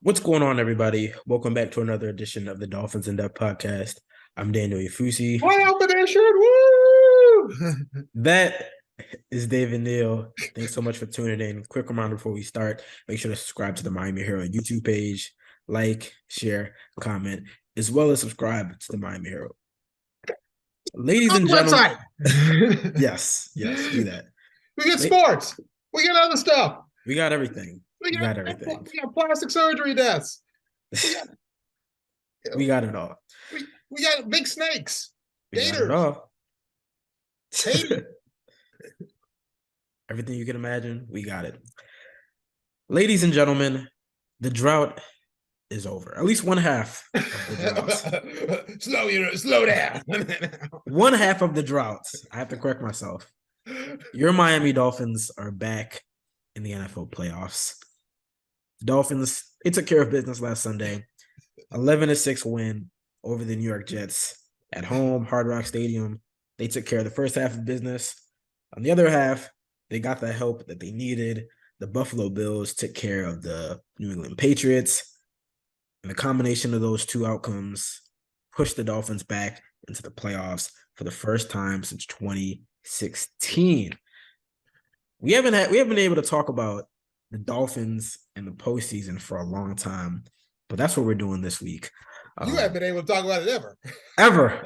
What's going on, everybody? Welcome back to another edition of the Dolphins In Depth podcast. I'm Daniel Oyefusi. What happened there, shirt? Woo! That is David Neal. Thanks so much for tuning in. Quick reminder before we start, make sure to subscribe to the Miami Herald YouTube page, like, share, comment, as well as subscribe to the Miami Herald. Ladies On and the gentlemen, website. yes, do that. We get sports. We get other stuff. We got everything. We We got, got everything. we got plastic surgery deaths. We got, We got it all. we got big snakes. We got it Gators. all. Haiti. Everything you can imagine, we got it. Ladies and gentlemen, the drought is over. At least one half of the drought. Slow down. One half of the drought. I have to correct myself. Your Miami Dolphins are back in the NFL playoffs. The Dolphins, they took care of business last Sunday. 11-6 win over the New York Jets at home, Hard Rock Stadium. They took care of the first half of business. On the other half, they got the help that they needed. The Buffalo Bills took care of the New England Patriots. And the combination of those two outcomes pushed the Dolphins back into the playoffs for the first time since 2016. We haven't been able to talk about the Dolphins and the postseason for a long time, but that's what we're doing this week. You haven't been able to talk about it ever. Ever.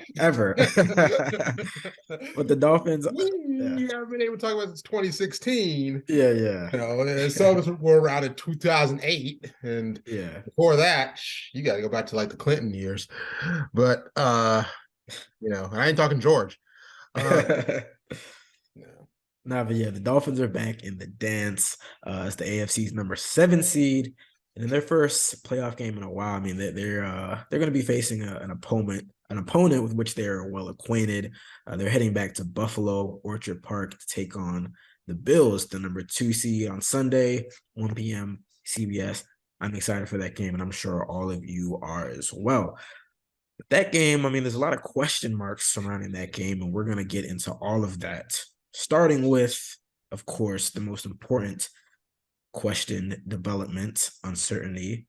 But the Dolphins, we haven't been able to talk about it since 2016. Yeah. You know, some of us were around in 2008, and before that, you got to go back to like the Clinton years. But I ain't talking George. But yeah, the Dolphins are back in the dance as the AFC's number 7 seed. And in their first playoff game in a while, I mean, they're going to be facing an opponent with which they're well acquainted. They're heading back to Buffalo Orchard Park to take on the Bills, the number 2 seed on Sunday, 1 p.m. CBS. I'm excited for that game, and I'm sure all of you are as well. But that game, I mean, there's a lot of question marks surrounding that game, and we're going to get into all of that, starting with, of course, the most important question, development, uncertainty.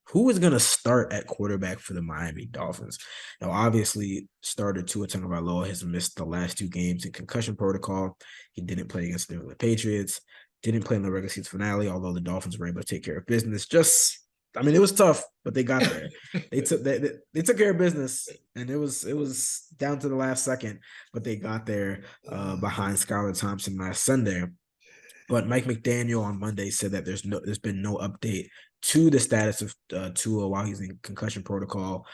Who is going to start at quarterback for the Miami Dolphins? Now, obviously, starter Tua Tagovailoa has missed the last 2 games in concussion protocol. He didn't play against the Patriots, didn't play in the regular season finale, although the Dolphins were able to take care of business. It was tough, but they got there. they took care of business, and it was down to the last second, but they got there behind Skylar Thompson last Sunday. But Mike McDaniel on Monday said that there's been no update to the status of Tua while he's in concussion protocol.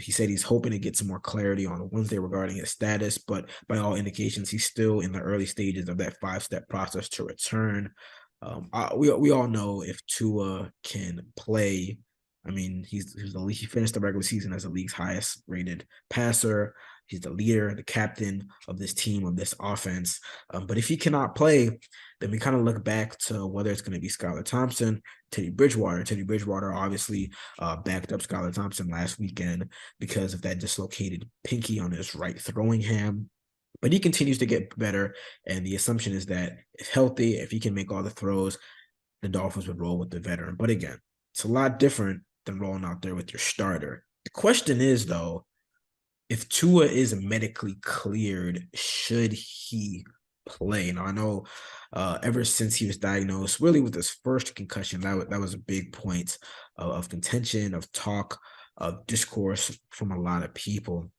He said he's hoping to get some more clarity on Wednesday regarding his status, but by all indications, he's still in the early stages of that 5-step process to return. We all know if Tua can play. I mean, he finished the regular season as the league's highest rated passer. He's the leader, the captain of this team, of this offense. But if he cannot play, then we kind of look back to whether it's going to be Skylar Thompson, Teddy Bridgewater. Teddy Bridgewater obviously backed up Skylar Thompson last weekend because of that dislocated pinky on his right throwing hand. But he continues to get better, and the assumption is that if healthy, if he can make all the throws, the Dolphins would roll with the veteran. But again, it's a lot different than rolling out there with your starter. The question is, though, if Tua is medically cleared, should he play? Now, I know ever since he was diagnosed, really with his first concussion, that was a big point of contention, of talk, of discourse from a lot of people.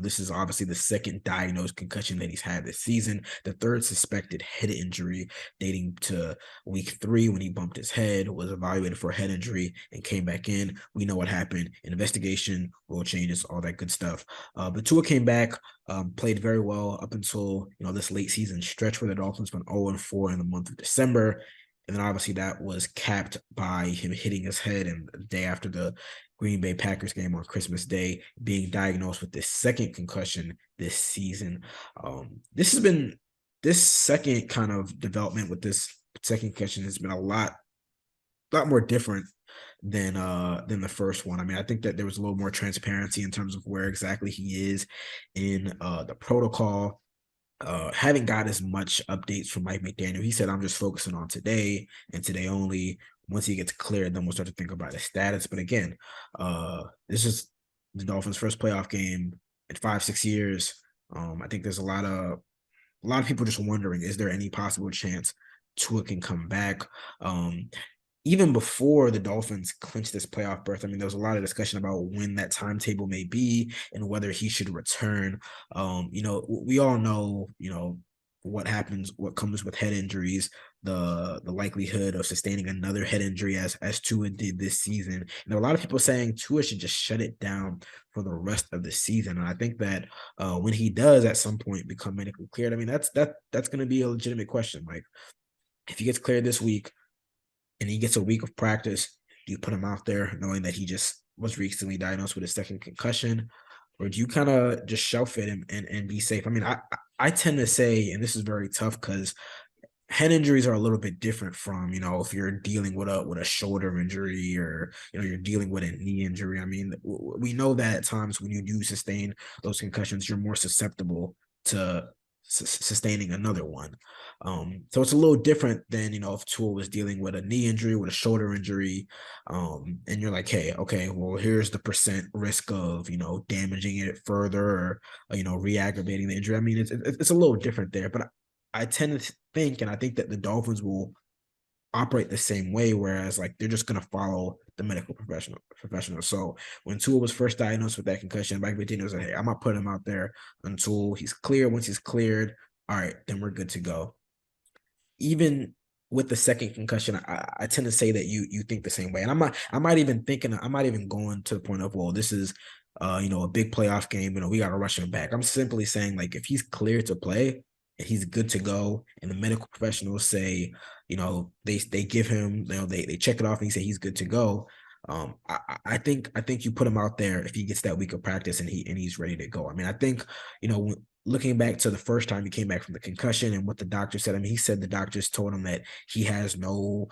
This is obviously the second diagnosed concussion that he's had this season, the third suspected head injury dating to week 3 when he bumped his head, was evaluated for a head injury and came back in. We know what happened. An investigation, rule changes, all that good stuff. But Tua came back, played very well up until, this late season stretch where the Dolphins went 0-4 in the month of December. And then obviously that was capped by him hitting his head, and the day after the Green Bay Packers game on Christmas Day, being diagnosed with this second concussion this season. This second kind of development with this second concussion has been a lot more different than the first one. I mean, I think that there was a little more transparency in terms of where exactly he is in the protocol. Haven't got as much updates from Mike McDaniel. He said, I'm just focusing on today and today only. Once he gets cleared, then we'll start to think about his status. But again, this is the Dolphins' first playoff game in 5-6 years. I think there's a lot of people just wondering, is there any possible chance Tua can come back? Even before the Dolphins clinched this playoff berth, I mean, there was a lot of discussion about when that timetable may be and whether he should return. We all know, what happens, what comes with head injuries, the likelihood of sustaining another head injury as Tua did this season. And there are a lot of people saying Tua should just shut it down for the rest of the season. And I think that when he does at some point become medically cleared, I mean, that's going to be a legitimate question. Like, if he gets cleared this week and he gets a week of practice, do you put him out there knowing that he just was recently diagnosed with a second concussion? Or do you kind of just shelf it and be safe? I mean, I tend to say, and this is very tough because head injuries are a little bit different from, if you're dealing with a shoulder injury or, you're dealing with a knee injury. I mean, we know that at times when you do sustain those concussions, you're more susceptible to sustaining another one. So it's a little different than, if Tua was dealing with a knee injury, with a shoulder injury, and you're like, hey, okay, well, here's the percent risk of, damaging it further or, re-aggravating the injury. I mean, it's a little different there, but I tend to think, and I think that the Dolphins will operate the same way, whereas like they're just going to follow the medical professional. So when Tua was first diagnosed with that concussion, Mike McDaniel said, hey, I'm going to put him out there until he's clear. Once he's cleared, all right, then we're good to go. Even with the second concussion, I tend to say that you think the same way. And I might even going to the point of, well, this is a big playoff game, we got to rush him back. I'm simply saying, like, if he's cleared to play and he's good to go, and the medical professionals say, they give him, they check it off and he say he's good to go. I think you put him out there if he gets that week of practice and he's ready to go. I mean, I think, looking back to the first time he came back from the concussion and what the doctor said, I mean, he said the doctors told him that he has no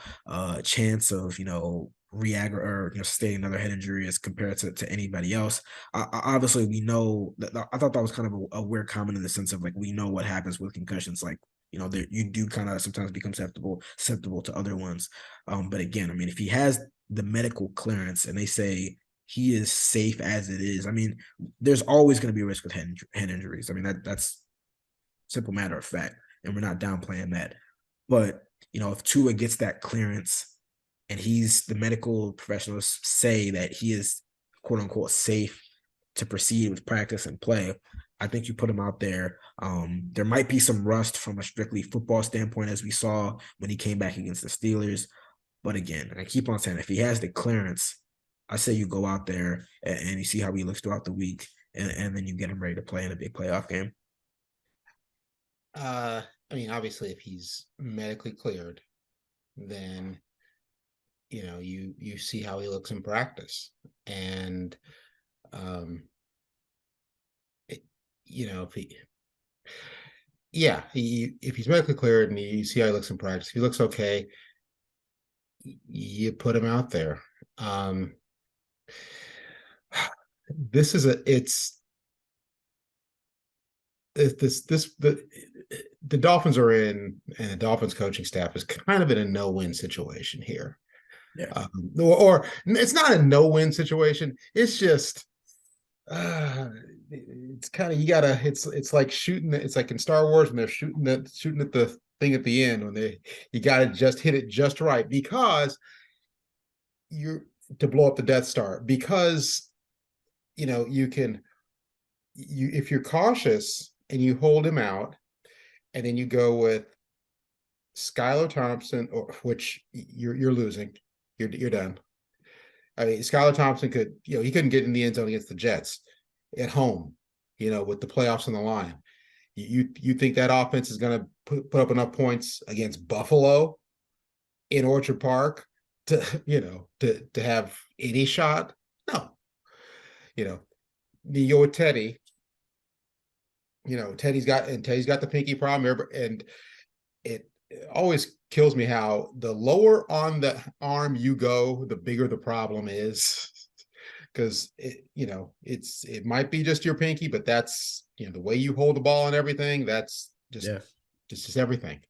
chance of, sustaining another head injury as compared to anybody else. Obviously, we know that. I thought that was kind of a weird comment in the sense of, like, we know what happens with concussions. Like, you do kind of sometimes become susceptible to other ones. But again, I mean, if he has the medical clearance and they say he is safe as it is, I mean, there's always going to be a risk with head injuries. I mean, that's simple matter of fact, and we're not downplaying that. But, if Tua gets that clearance and the medical professionals say that he is quote unquote safe to proceed with practice and play, I think you put him out there. There might be some rust from a strictly football standpoint, as we saw when he came back against the Steelers. But again, I keep on saying, if he has the clearance, I say you go out there and you see how he looks throughout the week, and then you get him ready to play in a big playoff game. I mean, obviously, if he's medically cleared, then you see how he looks in practice, and if he's medically cleared and you see how he looks in practice, if he looks okay, you put him out there. The Dolphins are in, and the Dolphins coaching staff is kind of in a no-win situation here. Yeah. Or it's not a no-win situation. It's just it's kind of, it's like shooting. It's like in Star Wars when they're shooting at the thing at the end, when you got to just hit it just right, because to blow up the Death Star, because if you're cautious and you hold him out, and then you go with Skylar Thompson, which you're losing, you're done. I mean, Skylar Thompson he couldn't get in the end zone against the Jets at home, with the playoffs on the line. You think that offense is going to put up enough points against Buffalo in Orchard Park to have any shot? No. You go with Teddy. Teddy's got the pinky problem, and it always kills me how the lower on the arm you go, the bigger the problem is, because it might be just your pinky, but that's the way you hold the ball and everything. That's just everything.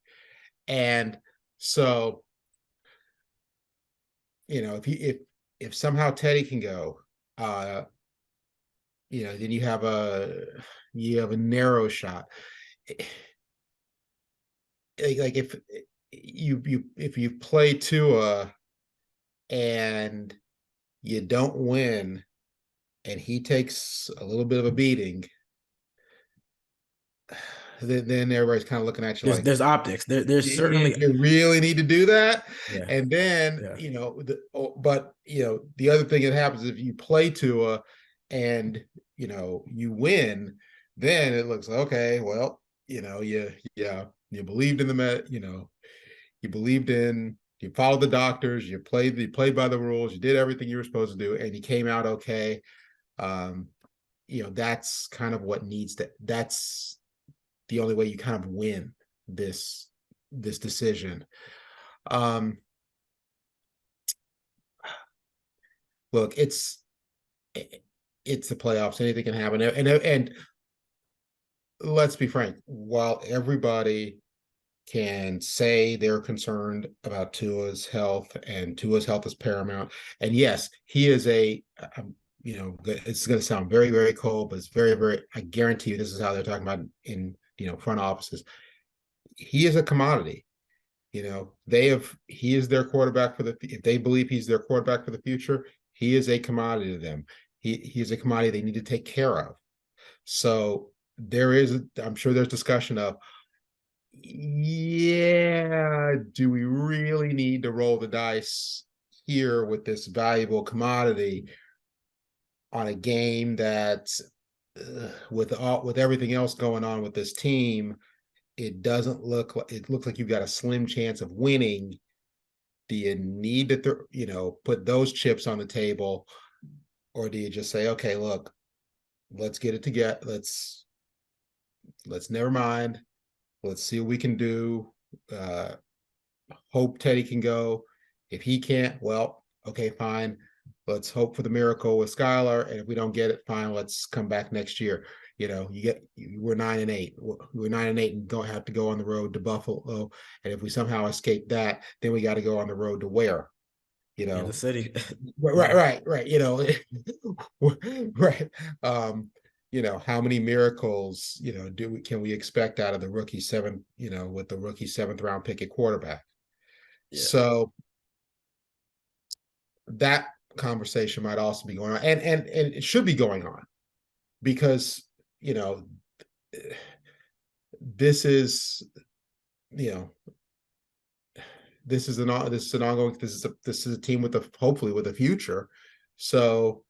And so if somehow Teddy can go, then you have a narrow shot. Like if you play Tua and you don't win, and he takes a little bit of a beating, then everybody's kind of looking at you like, There's optics. There's certainly you really need to do that. yeah. And then, Yeah. but the other thing that happens if you play Tua and you win, then it looks like, okay, well, you believed in the you followed the doctors, you played by the rules, you did everything you were supposed to do, and you came out okay. Um, that's kind of that's the only way you kind of win this decision. Um, Look, it's the playoffs. Anything can happen, and let's be frank. While everybody can say they're concerned about Tua's health, and Tua's health is paramount, and yes, he is it's going to sound very, very cold, but it's very, very. I guarantee you, this is how they're talking about in front offices. He is a commodity. He is their quarterback if they believe he's their quarterback for the future, he is a commodity to them. He is a commodity they need to take care of. So I'm sure there's discussion of, yeah, do we really need to roll the dice here with this valuable commodity on a game that, with everything else going on with this team, it looks like you've got a slim chance of winning. Do you need to put those chips on the table, or do you just say, okay, look, let's get it together, let's never mind, let's see what we can do, hope Teddy can go. If he can't, well, okay, fine, let's hope for the miracle with Skylar, and if we don't get it, fine, let's come back next year. We're 9-8. We're 9-8 and don't have to go on the road to Buffalo. And if we somehow escape that, then we got to go on the road to where? Kansas City. Right. Right. How many miracles, can we expect out of the rookie with the rookie 7th-round pick at quarterback? Yeah. So that conversation might also be going on, and it should be going on, because this is an ongoing, this is a team hopefully with a future. So,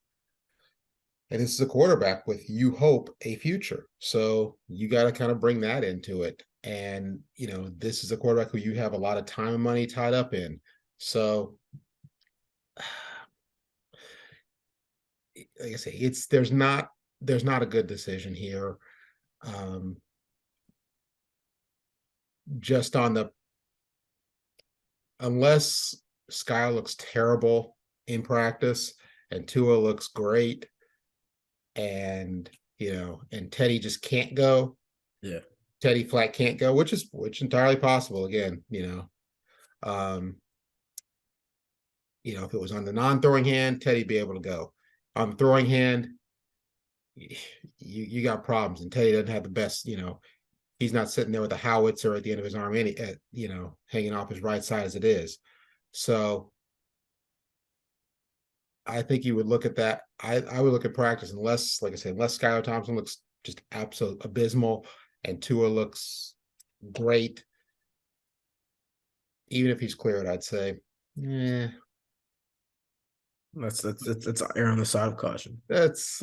and this is a quarterback with, you hope, a future. So you got to kind of bring that into it. And this is a quarterback who you have a lot of time and money tied up in. So, like I say, there's not a good decision here. Just unless Sky looks terrible in practice and Tua looks great, and and Teddy just can't go. Yeah. Teddy flat can't go, which entirely possible. Again, if it was on the non-throwing hand, Teddy'd be able to go. On the throwing hand, you got problems, and Teddy doesn't have the best. He's not sitting there with a howitzer at the end of his arm, hanging off his right side as it is. So I think you would look at that. I would look at practice, unless, like I said, unless Skylar Thompson looks just absolute abysmal and Tua looks great. Even if he's cleared, I'd say, Let's err on the side of caution. let's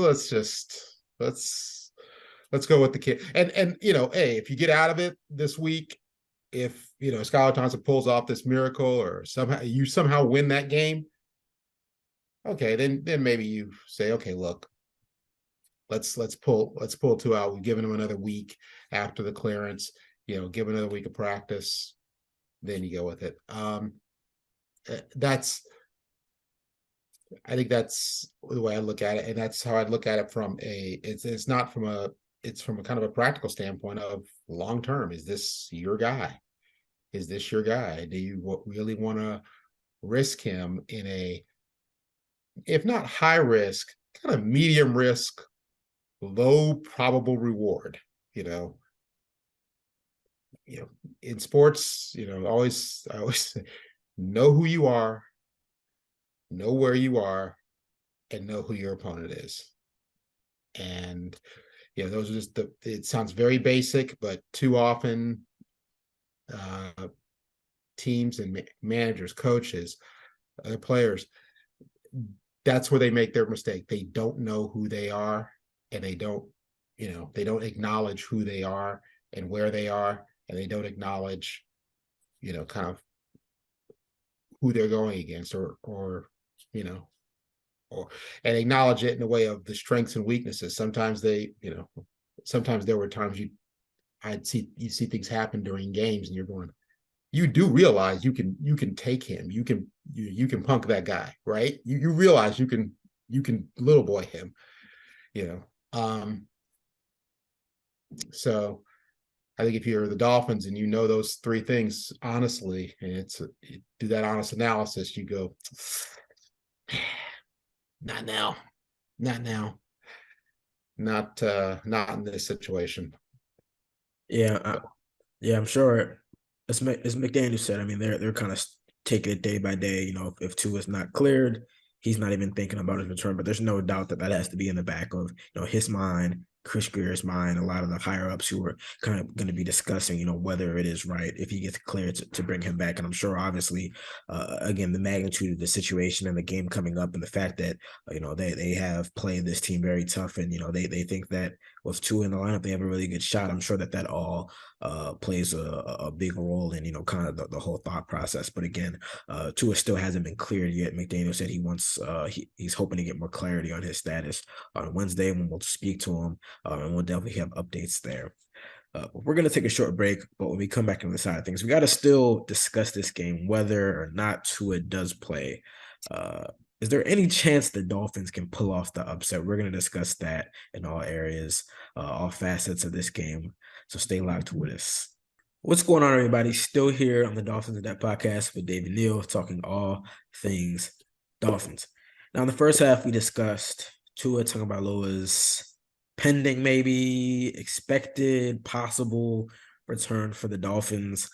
go with the kid. And hey, if you get out of it this week, if Skylar Thompson pulls off this miracle, or somehow win that game, okay, then maybe you say, okay, look, let's pull Tua out. We've given him another week after the clearance, give another week of practice, then you go with it. I think that's the way I look at it, and that's how I'd look at it it's from a kind of a practical standpoint of long term. Is this your guy? Do you really want to risk him in a, if not high risk, kind of medium risk, low probable reward. You know, in sports, I always say, know who you are, know where you are, and know who your opponent is. And those are just it sounds very basic, but too often teams and managers, coaches, players, that's where they make their mistake. They don't know who they are, and they don't acknowledge who they are and where they are, and they don't acknowledge kind of who they're going against, or and acknowledge it in the way of the strengths and weaknesses. Sometimes sometimes there were times you see things happen during games, and you're going, you do realize you can take him, you can punk that guy, right? You realize you can little boy him, so I think if you're the Dolphins and those three things honestly, and you do that honest analysis, you go, not now, not now, not in this situation. Yeah, I'm sure. As McDaniel said, I mean, they're kind of taking it day by day. If Tua is not cleared, he's not even thinking about his return. But there's no doubt that has to be in the back of his mind, Chris Greer's mind, a lot of the higher ups who are kind of going to be discussing whether it is right if he gets cleared to bring him back. And I'm sure, obviously, again, the magnitude of the situation and the game coming up, and the fact that they have played this team very tough, and they think that with Tua in the lineup, they have a really good shot. I'm sure that all plays a big role in kind of the whole thought process. But again, Tua still hasn't been cleared yet. McDaniel said he wants he's hoping to get more clarity on his status on Wednesday when we'll speak to him, and we'll definitely have updates there. We're going to take a short break, but when we come back on the side of things, we got to still discuss this game, whether or not Tua does play. Is there any chance the Dolphins can pull off the upset? We're going to discuss that in all areas, all facets of this game. So stay locked with us. What's going on, everybody? Still here on the Dolphins In Depth podcast with David Neal, talking all things Dolphins. Now, in the first half, we discussed Tua Tagovailoa's pending, maybe expected, possible return for the Dolphins.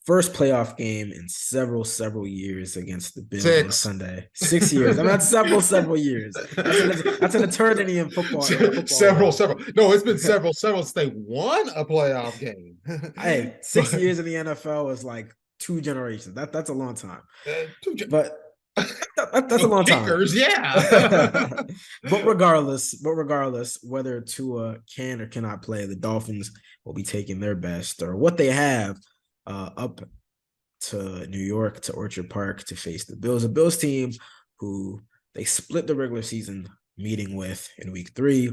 First playoff game in several years against the Bills on a Sunday. 6 years. I mean, that's several years. That's an eternity in football. Several. No, it's been several since they won a playoff game. Hey, 6 years in the NFL is like 2 generations. That's a long time. But that's a long kickers, time. Yeah. But regardless, whether Tua can or cannot play, the Dolphins will be taking their best, or what they have, up to New York, to Orchard Park, to face the Bills, a Bills team who they split the regular season meeting with in week 3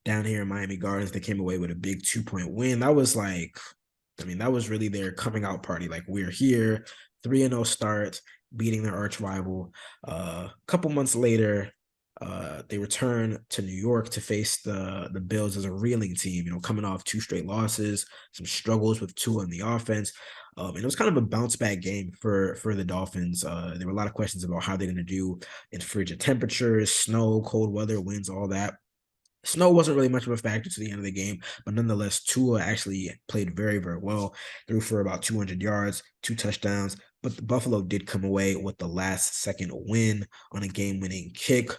down here in Miami Gardens. They came away with a big 2-point win. That was that was really their coming out party. Like, we're here, 3-0 start, beating their arch rival. A couple months later, they return to New York to face the Bills as a reeling team, coming off 2 straight losses, some struggles with Tua in the offense. And it was kind of a bounce back game for the Dolphins. There were a lot of questions about how they're going to do in frigid temperatures, snow, cold weather, winds, all that. Snow wasn't really much of a factor to the end of the game, but nonetheless, Tua actually played very, very well. Threw for about 200 yards, 2 touchdowns, but the Buffalo did come away with the last-second win on a game-winning kick.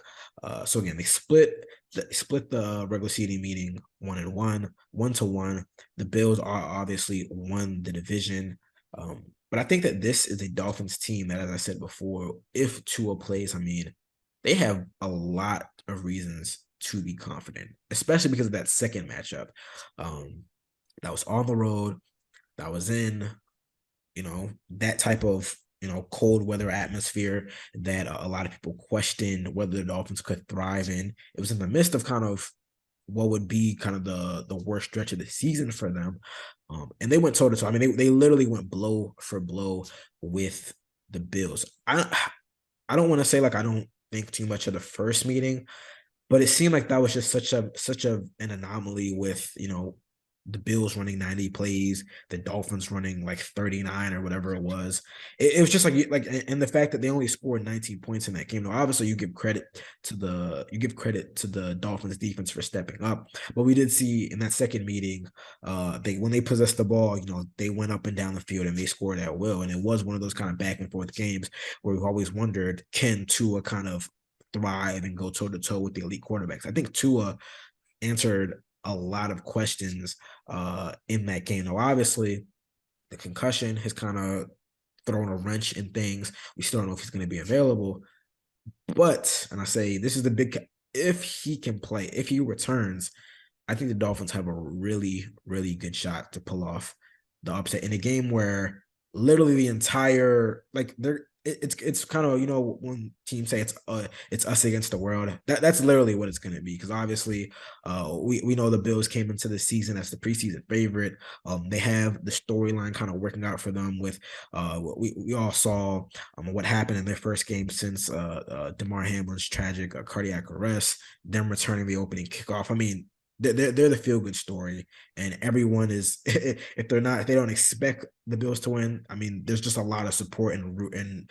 So again, they split the regular season meeting 1-1, 1-1. The Bills are obviously won the division. But I think that this is a Dolphins team that, as I said before, if Tua plays, I mean, they have a lot of reasons to be confident, especially because of that second matchup. That was on the road, that was in, that type of, cold weather atmosphere that a lot of people questioned whether the Dolphins could thrive in. It was in the midst of kind of what would be kind of the worst stretch of the season for them. And they went toe to toe. I mean, they literally went blow for blow with the Bills. I don't want to say, like, I don't think too much of the first meeting, but it seemed like that was just such an anomaly with, the Bills running 90 plays, the Dolphins running like 39 or whatever it was. It was just and the fact that they only scored 19 points in that game. Now, obviously, you give credit to the Dolphins defense for stepping up, but we did see in that second meeting, when they possessed the ball, they went up and down the field and they scored at will, and it was one of those kind of back and forth games where we've always wondered, can Tua kind of thrive and go toe to toe with the elite quarterbacks? I think Tua answered a lot of questions in that game. Now, obviously, the concussion has kind of thrown a wrench in things. We still don't know if he's going to be available. But, and I say this is the big, if he can play, if he returns, I think the Dolphins have a really, really good shot to pull off the upset in a game where literally the entire, like, it's kind of, when teams say it's us against the world, that's literally what it's going to be, because obviously we know the Bills came into the season as the preseason favorite. They have the storyline kind of working out for them with we all saw what happened in their first game since Damar Hamlin's tragic cardiac arrest, them returning the opening kickoff. I mean, they're the feel good story, and everyone is if they don't expect the Bills to win, I mean, there's just a lot of support and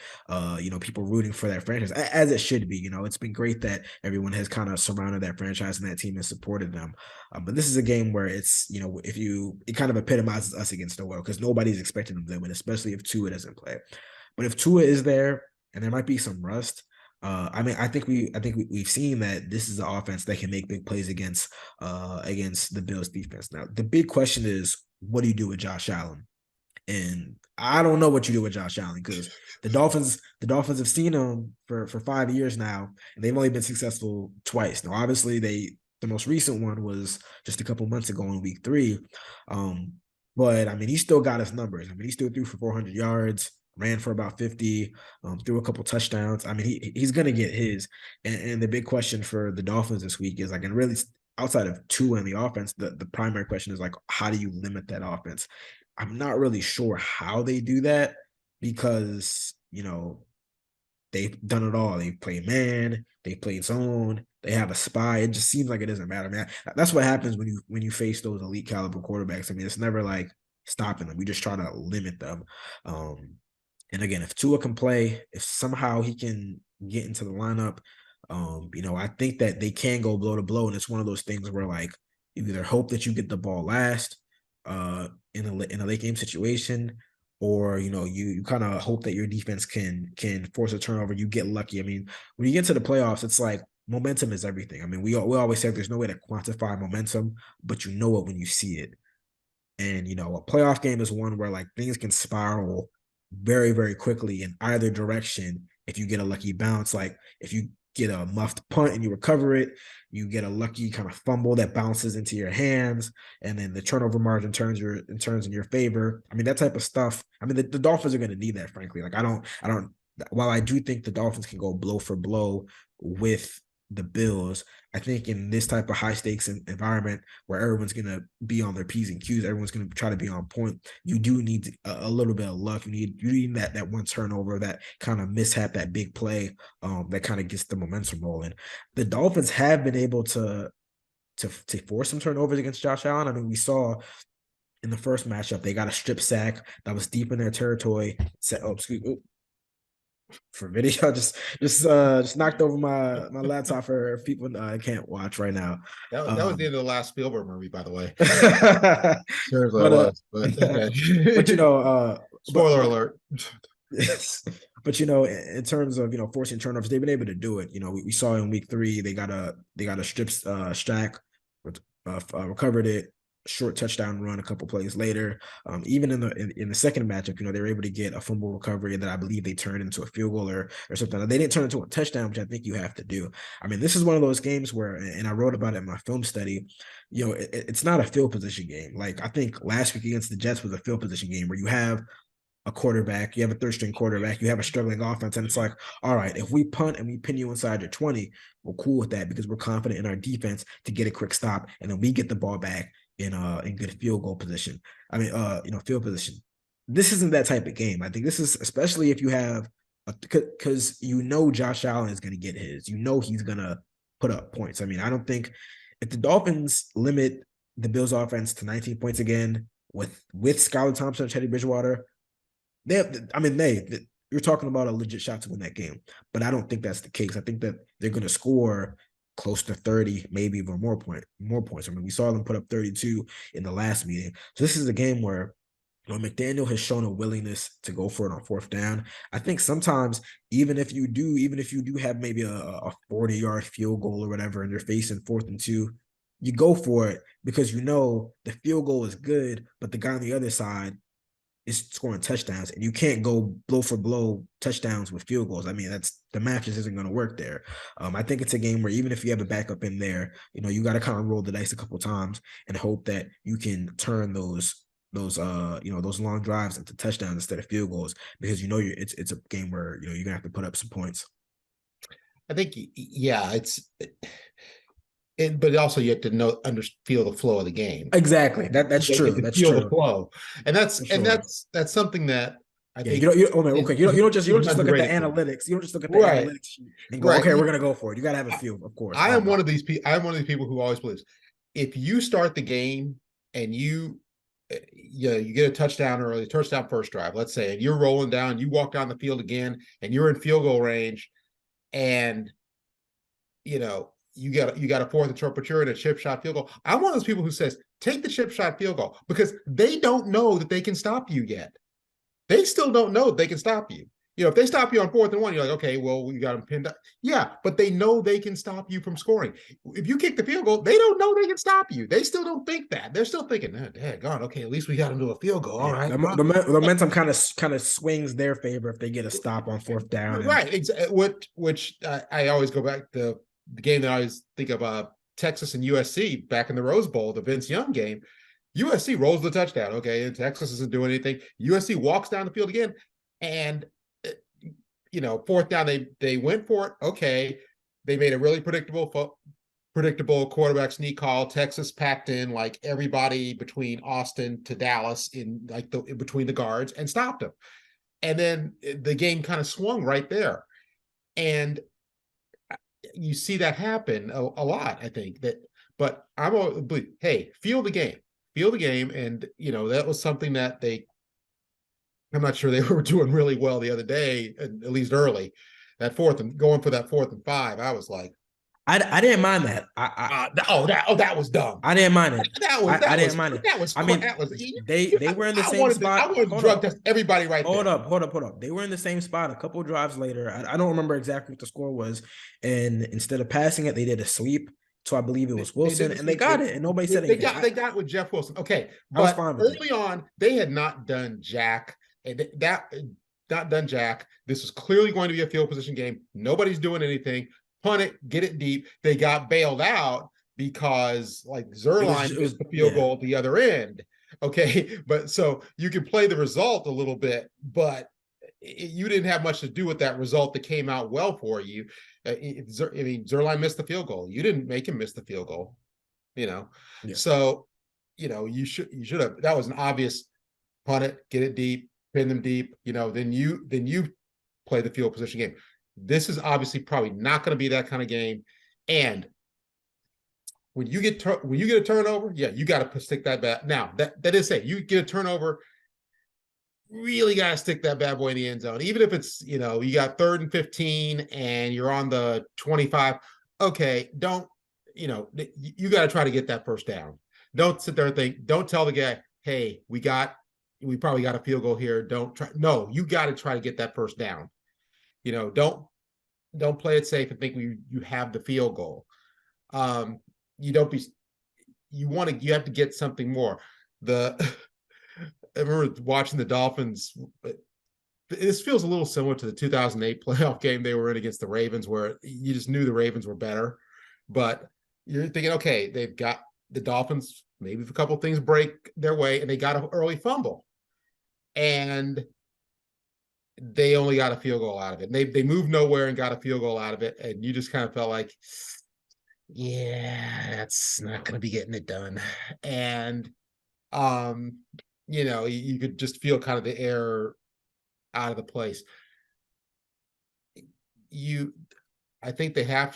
people rooting for that franchise, as it should be. It's been great that everyone has kind of surrounded that franchise and that team has supported them. But this is a game where it's, it kind of epitomizes us against the world, because nobody's expecting them to win, especially if Tua doesn't play. But if Tua is there, and there might be some rust, I think we've seen that this is an offense that can make big plays against the Bills defense. Now, the big question is, what do you do with Josh Allen? And I don't know what you do with Josh Allen, because the Dolphins have seen him for 5 years now, and they've only been successful twice. Now, obviously, the most recent one was just a couple months ago in week 3. But I mean, he still got his numbers. I mean, he still threw for 400 yards, ran for about 50, threw a couple touchdowns. I mean, he's going to get his. And the big question for the Dolphins this week is, like, and really outside of Tua and the offense, the primary question is, like, how do you limit that offense? I'm not really sure how they do that, because, they've done it all. They play man, they play zone, they have a spy. It just seems like it doesn't matter, man. That's what happens when you face those elite caliber quarterbacks. I mean, it's never like stopping them. We just try to limit them. And again, if Tua can play, if somehow he can get into the lineup, I think that they can go blow to blow. And it's one of those things where, like, you either hope that you get the ball last in a late game situation, or you kind of hope that your defense can force a turnover. You get lucky. I mean, when you get to the playoffs, it's like momentum is everything. I mean, we always say there's no way to quantify momentum, but you know it when you see it. And a playoff game is one where, like, things can spiral very, very quickly in either direction if you get a lucky bounce. Like, if you get a muffed punt and you recover it, you get a lucky kind of fumble that bounces into your hands, and then the turnover margin turns in your favor. I mean, that type of stuff. I mean, the Dolphins are going to need that, frankly. Like, I don't. While I do think the Dolphins can go blow for blow with the Bills, I think in this type of high stakes environment where everyone's going to be on their P's and Q's, everyone's going to try to be on point, you do need a little bit of luck. You need that one turnover, that kind of mishap, that big play that kind of gets the momentum rolling. The Dolphins have been able to force some turnovers against Josh Allen. I mean, we saw in the first matchup, they got a strip sack that was deep in their territory. For video, just knocked over my laptop for people can't watch right now. That was the end of the last Spielberg movie, by the way. Seriously, but, it was. But okay. but spoiler alert. Yes. But in terms of forcing turnovers, they've been able to do it. We saw in week 3 they got a strip stack, recovered it, short touchdown run a couple plays later. Even in the second matchup, they were able to get a fumble recovery that I believe they turned into a field goal or something. They didn't turn into a touchdown, which I think you have to do. I mean, this is one of those games where, and I wrote about it in my film study, it's not a field position game. Like, I think last week against the Jets was a field position game where you have a quarterback, you have a third string quarterback, you have a struggling offense, and it's like, all right, if we punt and we pin you inside your 20, we're cool with that because we're confident in our defense to get a quick stop, and then we get the ball back in good field goal position. I mean, field position. This isn't that type of game. I think this is, especially if you have, because Josh Allen is going to get his. He's going to put up points. I mean, I don't think if the Dolphins limit the Bills offense to 19 points again with Skylar Thompson and Teddy Bridgewater. You're talking about a legit shot to win that game, but I don't think that's the case. I think that they're going to score close to 30, maybe even more points. I mean, we saw them put up 32 in the last meeting. So this is a game where McDaniel has shown a willingness to go for it on fourth down. I think sometimes, even if you do have maybe a 40-yard field goal or whatever, and you're facing 4th and 2, you go for it because you know the field goal is good, but the guy on the other side is scoring touchdowns, and you can't go blow for blow touchdowns with field goals. I mean, that's the math just isn't going to work there. I think it's a game where even if you have a backup in there, you got to kind of roll the dice a couple times and hope that you can turn those long drives into touchdowns instead of field goals, because it's a game where you're gonna have to put up some points. I think, yeah, but also you have to feel the flow of the game. Exactly. That's true. That's feel true. the flow, and that's something that I think. You don't just look at the analytics. You don't just look at the right. analytics sheet and go, okay, we're gonna go for it. You got to have a feel, of course. I am one of these people who always believes if you start the game and you get a touchdown early, touchdown first drive, let's say, and you're rolling down, you walk down the field again, and you're in field goal range, and you got a 4th and short, but you're in a chip shot field goal. I'm one of those people who says take the chip shot field goal, because they don't know that they can stop you yet. They still don't know they can stop you. If they stop you on 4th and 1, you're like, okay, well, we got them pinned up. Yeah, but they know they can stop you from scoring. If you kick the field goal, they don't know they can stop you. They still don't think that. They're still thinking, daggone, okay, at least we got them to a field goal. All right. The momentum kind of swings their favor if they get a stop on 4th down. Right. Which I always go back to the game that I always think of, Texas and USC back in the Rose Bowl, the Vince Young game. USC rolls the touchdown. Okay, and Texas isn't doing anything. USC walks down the field again, and 4th down, they went for it. Okay, they made a really predictable quarterback sneak call. Texas packed in like everybody between Austin to Dallas in between the guards and stopped them. And then the game kind of swung right there. And you see that happen a lot, I think. But hey, feel the game. And that was something that I'm not sure they were doing really well the other day, at least early. That going for that 4th and 5, I was like, I didn't mind that. That was dumb. I didn't mind it. I didn't mind it. They were in the same spot. I wanted to drug test everybody right there. Hold up. They were in the same spot a couple drives later. I don't remember exactly what the score was. And instead of passing it, they did a sweep. So I believe it was Wilson, and they got it, and nobody said anything. They got it with Jeff Wilson. Okay, but early on, they had not done jack. Not done jack. This was clearly going to be a field position game. Nobody's doing anything. Punt it, get it deep. They got bailed out because Zuerlein missed the field goal at the other end. Okay, but so you can play the result a little bit, but you didn't have much to do with that result that came out well for you. Zuerlein missed the field goal. You didn't make him miss the field goal. So you should have. That was an obvious punt it, get it deep, pin them deep. Then you play the field position game. This is obviously probably not going to be that kind of game. And when you get a turnover, yeah, you got to stick that bat. Now that is say you get a turnover, really got to stick that bad boy in the end zone, even if it's you got 3rd and 15 and you're on the 25. Okay, you got to try to get that first down. Don't sit there and think. Don't tell the guy, hey, we probably got a field goal here. Don't try. No, you got to try to get that first down. Don't play it safe and think you have the field goal. You have to get something more. I remember watching the Dolphins. This feels a little similar to the 2008 playoff game they were in against the Ravens, where you just knew the Ravens were better. But you're thinking, okay, they've got the Dolphins, maybe if a couple of things break their way, and they got an early fumble. And they only got a field goal out of it. And they moved nowhere and got a field goal out of it. And you just kind of felt like, yeah, that's not going to be getting it done. And, you could just feel kind of the air out of the place. I think they have,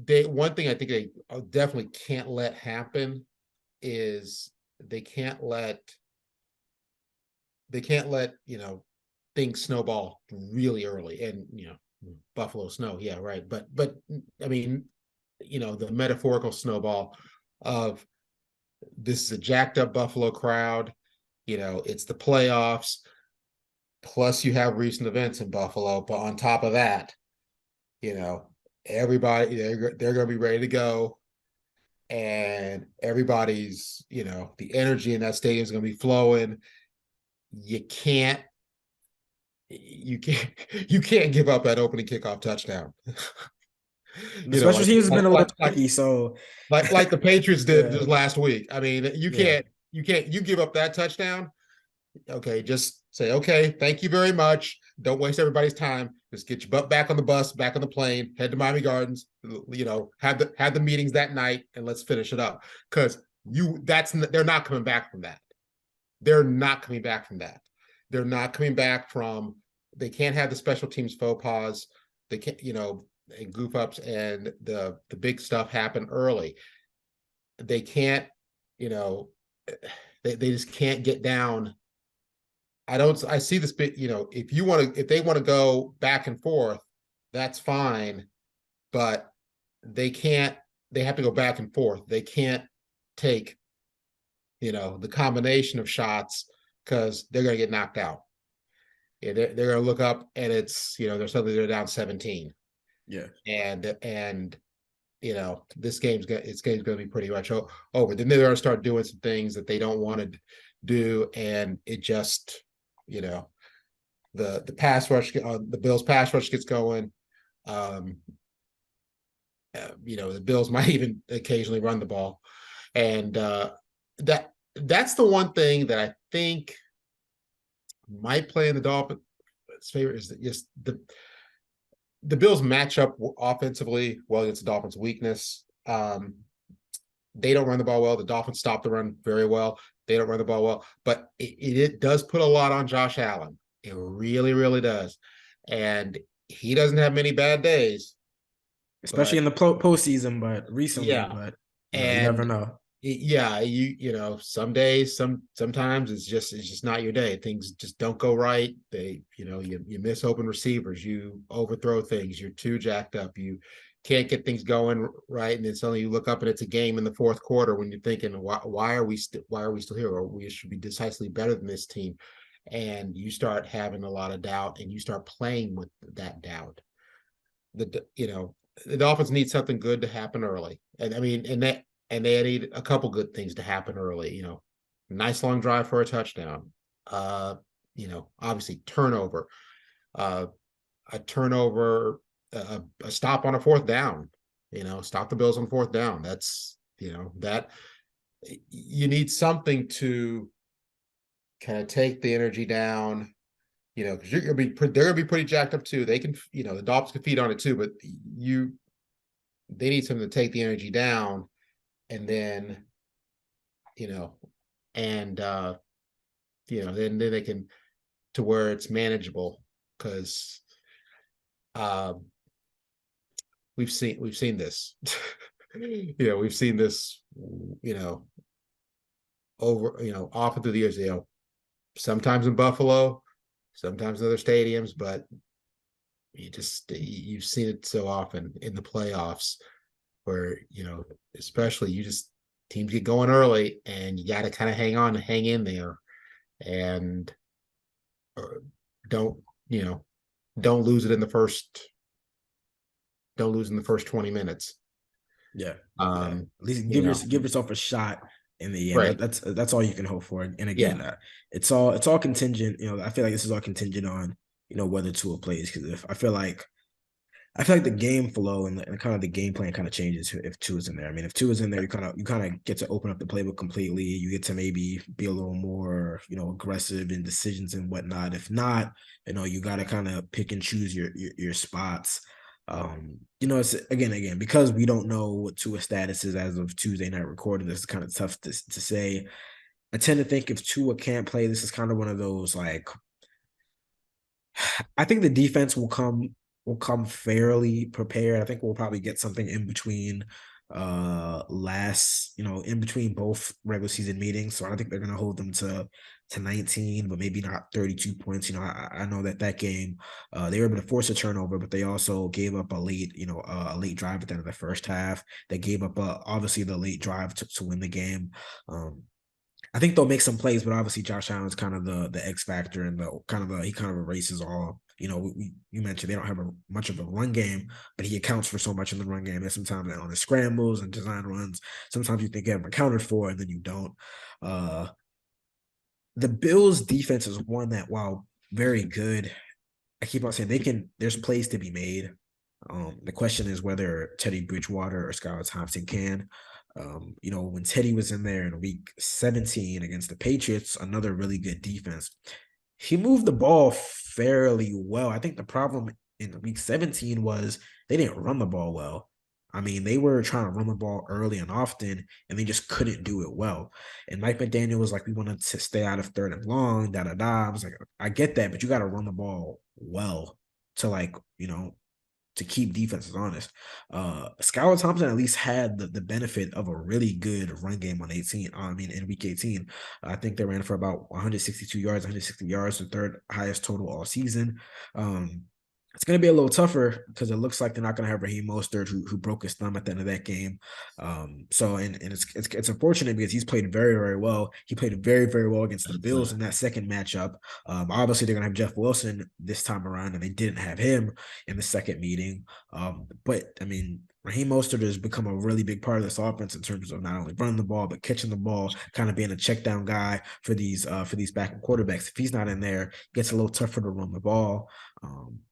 they one thing I think they definitely can't let happen is they can't let things snowball really early. And Buffalo snow, yeah, right. But I mean, the metaphorical snowball of this is a jacked up Buffalo crowd. It's the playoffs. Plus, you have recent events in Buffalo. But on top of that, everybody they're going to be ready to go, and everybody's the energy in that stadium is going to be flowing. You can't you can't you can't give up that opening kickoff touchdown. The special Like teams has like been a little like like tricky, so like the Patriots did yeah, just last week. I mean, yeah. you give up that touchdown. Okay, just say, okay, thank you very much. Don't waste everybody's time. Just get your butt back on the bus, back on the plane, head to Miami Gardens, have the meetings that night, and let's finish it up. Because they're not coming back from that. They're not coming back from that. They're not coming back from they can't have the special teams faux pas. They can't, and goof ups and the big stuff happen early. They can't, you know, they just can't get down. I see this bit, if they want to go back and forth, that's fine, but they can't, they have to go back and forth. They can't take, the combination of shots because they're going to get knocked out. Yeah, they're going to look up and they're down 17. Yeah. And this game's going to be pretty much over. Then they're going to start doing some things that they don't want to do, and it just, the pass rush, the Bills pass rush gets going. The Bills might even occasionally run the ball, and that's the one thing that I think might play in the Dolphins' favor is that just the Bills match up offensively well against the Dolphins' weakness. They don't run the ball well. The Dolphins stop the run very well. They don't run the ball well, but it does put a lot on Josh Allen. It really, really does. And he doesn't have many bad days, Especially but in the postseason, but recently, yeah. but you never And know. yeah, some days, sometimes it's just not your day. Things just don't go right. You miss open receivers, you overthrow things, you're too jacked up, you can't get things going right, and then suddenly you look up and it's a game in the fourth quarter when you're thinking, why are we still here? Or we should be decisively better than this team. And you start having a lot of doubt, and you start playing with that doubt. The Dolphins need something good to happen early, and I mean, and they need a couple good things to happen early. Nice long drive for a touchdown. Obviously turnover, a turnover, a stop on a fourth down. Stop the Bills on fourth down. That's that you need something to kind of take the energy down. Because they're gonna be pretty jacked up too. They can, the Dolphins can feed on it too, but they need something to take the energy down, and then, and then they can, to where it's manageable, because we've seen this. We've seen this, over, often through the years, sometimes in Buffalo, sometimes in other stadiums, but you've seen it so often in the playoffs where, especially teams get going early and you got to kind of hang in there, and don't, don't lose it in the first, don't lose in the first 20 minutes. Yeah. At Um, least you know, give yourself a shot in the end. right. That's all you can hope for. And again, Yeah. it's all contingent. I feel like this is all contingent on whether Tua plays, because if I feel like the game flow and kind of the game plan kind of changes if Tua is in there. I mean, if Tua is in there, you kind of get to open up the playbook completely. You get to maybe be a little more aggressive in decisions and whatnot. If not, you got to kind of pick and choose your spots. It's again because we don't know what Tua's status is as of Tuesday night recording. This is kind of tough to say. I tend to think if Tua can't play, this is kind of one of those, like, I think the defense will come will come fairly prepared. I think we'll probably get something in between in between both regular season meetings. So I think they're going to hold them to 19, but maybe not 32 points. I know that game they were able to force a turnover, but they also gave up a late drive at the end of the first half. They gave up obviously the late drive to win the game. I think they'll make some plays, but obviously Josh Allen's kind of the X factor and he kind of erases all. You mentioned they don't have much of a run game, but he accounts for so much in the run game. And sometimes on the scrambles and design runs, sometimes you think you have him accounted for, and then you don't. The Bills' defense is one that, while very good, I keep on saying there's plays to be made. The question is whether Teddy Bridgewater or Skylar Thompson can. When Teddy was in there in week 17 against the Patriots, another really good defense, he moved the ball fairly well. I think the problem in week 17 was they didn't run the ball well. I mean, they were trying to run the ball early and often, and they just couldn't do it well. And Mike McDaniel was like, we wanted to stay out of third and long, da-da-da. I was like, I get that, but you got to run the ball well to to keep defenses honest. Skylar Thompson at least had the benefit of a really good run game in week 18. I think they ran for about 162 yards, 160 yards, the third highest total all season. It's going to be a little tougher because it looks like they're not going to have Raheem Mostert, who broke his thumb at the end of that game. It's unfortunate because he's played very, very well. He played very, very well against the Bills in that second matchup. Obviously, they're going to have Jeff Wilson this time around, and they didn't have him in the second meeting. But I mean, Raheem Mostert has become a really big part of this offense in terms of not only running the ball but catching the ball, kind of being a check down guy for these backup quarterbacks. If he's not in there, it gets a little tougher to run the ball.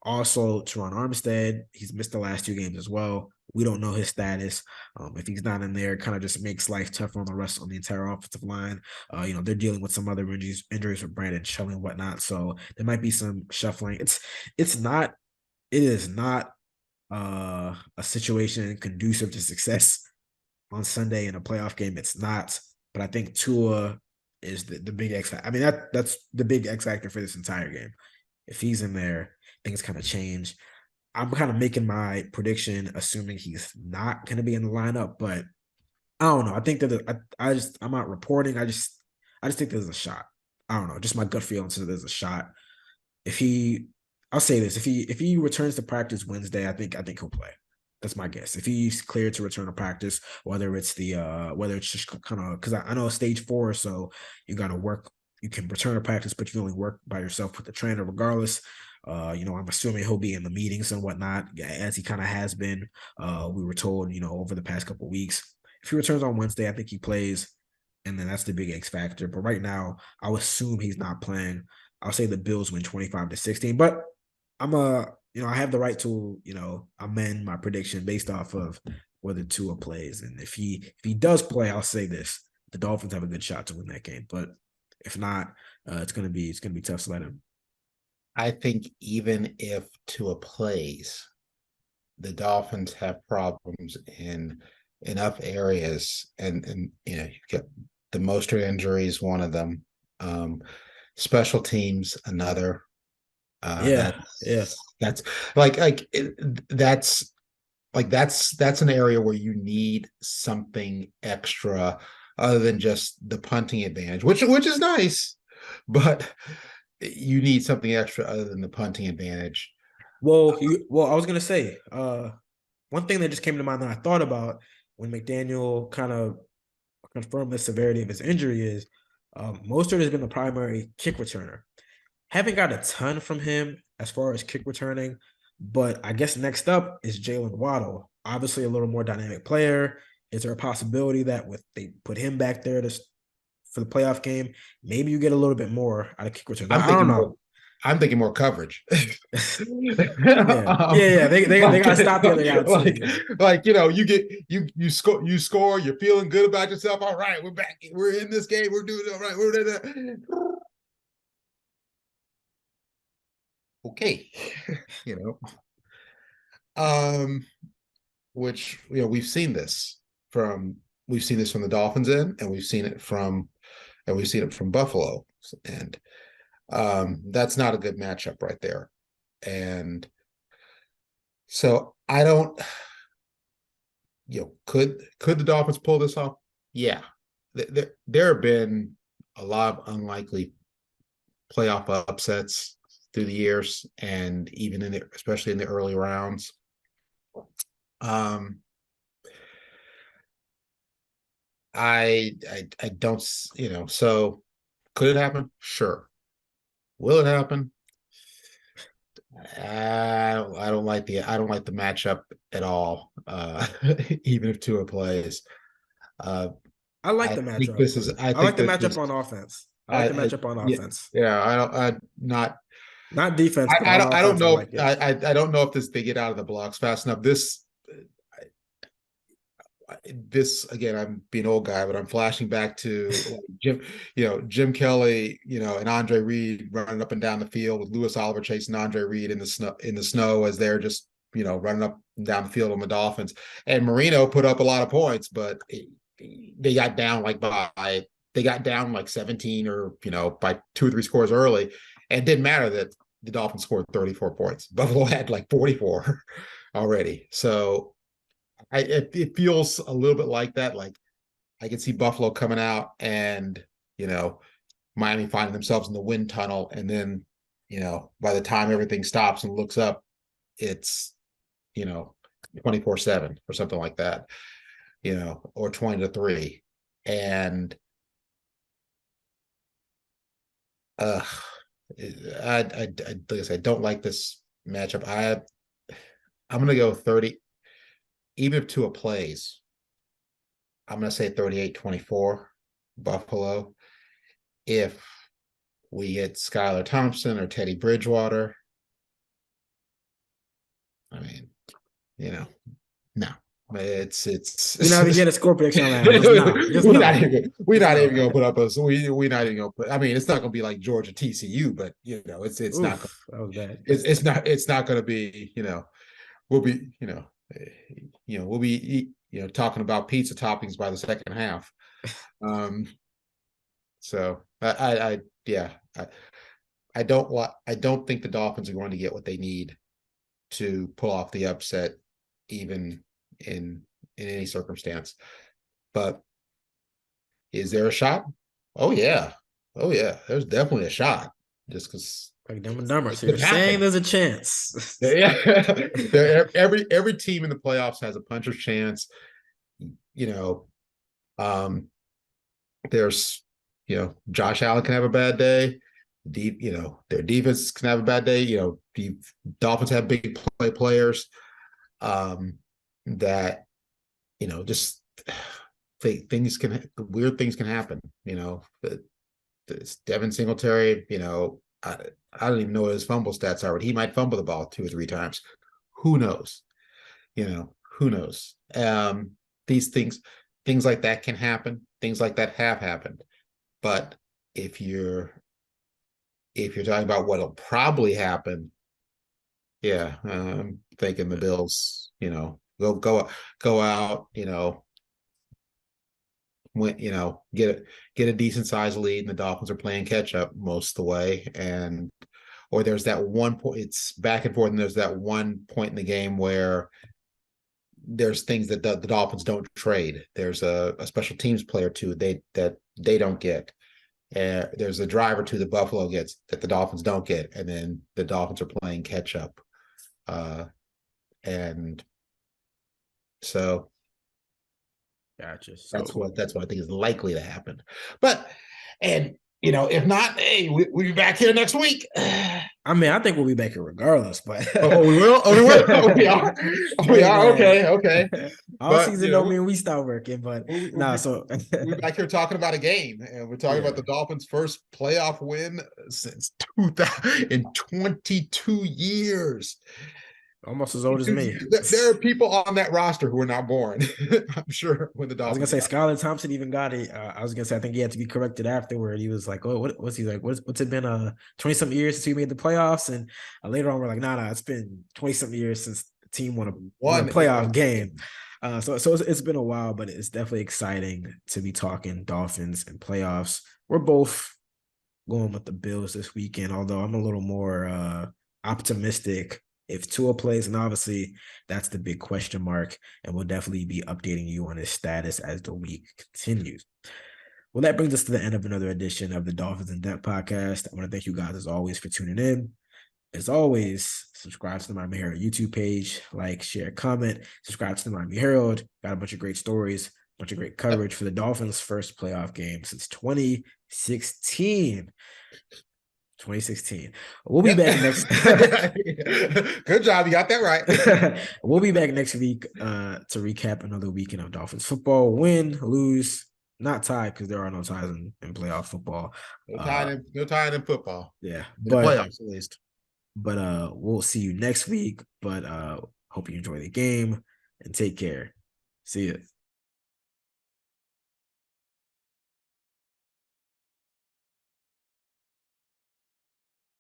Also, Teron Armstead, he's missed the last 2 games as well. We don't know his status. If he's not in there, it kind of just makes life tougher on the entire offensive line. They're dealing with some other injuries with Brandon Shelley and whatnot. So there might be some shuffling. It is not a situation conducive to success on Sunday in a playoff game. It's not, but I think Tua is the big X factor. I mean, that's the big X factor for this entire game. If he's in there, things kind of change. I'm kind of making my prediction assuming he's not going to be in the lineup, but I don't know. I think that I'm not reporting. I just think there's a shot. I don't know. Just my gut feeling says there's a shot. I'll say this: if he returns to practice Wednesday, I think he'll play. That's my guess. If he's cleared to return to practice, whether it's just kind of, because I know stage 4, so you got to work. You can return to practice, but you only work by yourself with the trainer regardless. I'm assuming he'll be in the meetings and whatnot, as he kind of has been. We were told, over the past couple of weeks. If he returns on Wednesday, I think he plays, and then that's the big X factor. But right now, I'll assume he's not playing. I'll say the Bills win 25-16, but I have the right to, amend my prediction based off of whether Tua plays. And if he does play, I'll say this: the Dolphins have a good shot to win that game. But if not, it's gonna be tough to let him. I think even if Tua plays, the Dolphins have problems in enough areas, and you get the Mostert injury is one of them. Special teams, another. That's that's an area where you need something extra other than just the punting advantage, which is nice, but you need something extra other than the punting advantage. Well, I was gonna say, one thing that just came to mind that I thought about when McDaniel kind of confirmed the severity of his injury is Mostert has been the primary kick returner. Haven't got a ton from him as far as kick returning, but I guess next up is Jalen Waddle. Obviously, a little more dynamic player. Is there a possibility that they put him back there for the playoff game, maybe you get a little bit more out of kick returns? I don't know. I'm thinking more coverage. Yeah. They gotta stop the other guy too. You score, you're feeling good about yourself. All right, we're back. We're in this game. We're doing it all right. We're doing it. Okay. Which we've seen this from the Dolphins end, and we've seen it from Buffalo, and that's not a good matchup right there. And So I don't, could the Dolphins pull this off? Yeah. There have been a lot of unlikely playoff upsets through the years, and even especially in the early rounds. Um, I don't, so could it happen? Sure. Will it happen? I don't like the matchup at all. Even if Tua plays, uh, I like I the think matchup. this is. I I like think the this matchup is. on offense. I like the matchup on Yeah, offense. yeah. I don't. Not. Not defense, but on I don't offense, I know. like it. I don't know if they get out of the blocks fast enough. This again, I'm being an old guy, but I'm flashing back to like Jim Kelly, and Andre Reed running up and down the field with Lewis Oliver chasing Andre Reed in the snow as they're just running up and down the field on the Dolphins. And Marino put up a lot of points, but they got down they got down like 17 or by 2 or 3 scores early, and it didn't matter that the Dolphins scored 34 points. Buffalo had like 44 already, so. It feels a little bit like that. Like I can see Buffalo coming out and Miami finding themselves in the wind tunnel, and then by the time everything stops and looks up, it's 24/7 or something like that, or 20-3, and like I said, I don't like this matchup. I'm gonna go 30. Even if Tua plays, I'm going to say 38-24 Buffalo. If we get Skylar Thompson or Teddy Bridgewater, I mean, no. It's We're not even getting a score prediction on that. Just no. Just we're no. not even gonna put up we're not even gonna put. I mean, it's not gonna be like Georgia TCU, but it's not Oof, that was bad. it's not gonna be we'll be we'll be talking about pizza toppings by the second half. Um, so yeah, I don't think the Dolphins are going to get what they need to pull off the upset, even in any circumstance. But is there a shot? Oh yeah, oh yeah. There's definitely a shot. Just because Like Dumb and Dumber. it So could you're saying happen. there's a chance. Yeah, every team in the playoffs has a puncher's chance. You know, um, there's Josh Allen can have a bad day. Their defense can have a bad day. The Dolphins have big players that just weird things can happen. It's Devin Singletary. I don't even know what his fumble stats are, but he might fumble the ball 2 or 3 times. Who knows? Who knows? These things like that can happen. Things like that have happened. But if you're talking about what'll probably happen, yeah, I'm thinking the Bills, go out, win, get a decent size lead, and the Dolphins are playing catch up most of the way, or there's that one point, it's back and forth, and there's that one point in the game where there's things that the Dolphins don't trade. There's a special teams player too that they don't get. There's a driver to the Buffalo gets that the Dolphins don't get, and then the Dolphins are playing catch up, and so Gotcha. So that's what I think is likely to happen. But if not, hey, we'll be back here next week. I mean, I think we'll be back here regardless, but We will. Oh, we will. Oh, we are. Oh, we hey, are. man. Okay. All But season don't mean we stop working, but so we're back here talking about a game, and we're talking about the Dolphins' first playoff win since 2000 in 22 years. Almost as old as me. There are people on that roster who were not born. I'm sure when the I was Dolphins. gonna say Skylar Thompson even got it. I was gonna say I think he had to be corrected afterward. He was like, "Oh, what's he like? What's it been? 20-something years since we made the playoffs?" And later on, we're like, "Nah, it's been 20-something years since the team won a playoff game." So it's been a while, but it's definitely exciting to be talking Dolphins and playoffs. We're both going with the Bills this weekend, although I'm a little more optimistic if Tua plays, and obviously that's the big question mark, and we'll definitely be updating you on his status as the week continues. Well, that brings us to the end of another edition of the Dolphins In Depth podcast. I want to thank you guys as always for tuning in. As always, subscribe to the Miami Herald YouTube page, like, share, comment, subscribe to the Miami Herald. Got a bunch of great stories, a bunch of great coverage for the Dolphins' first playoff game since 2016. 2016. We'll be back next. Good job. You got that right. We'll be back next week to recap another weekend of Dolphins football. Win, lose, not tie, because there are no ties in playoff football. No tying in football. Yeah. In the playoffs, at least. But we'll see you next week. But hope you enjoy the game and take care. See you.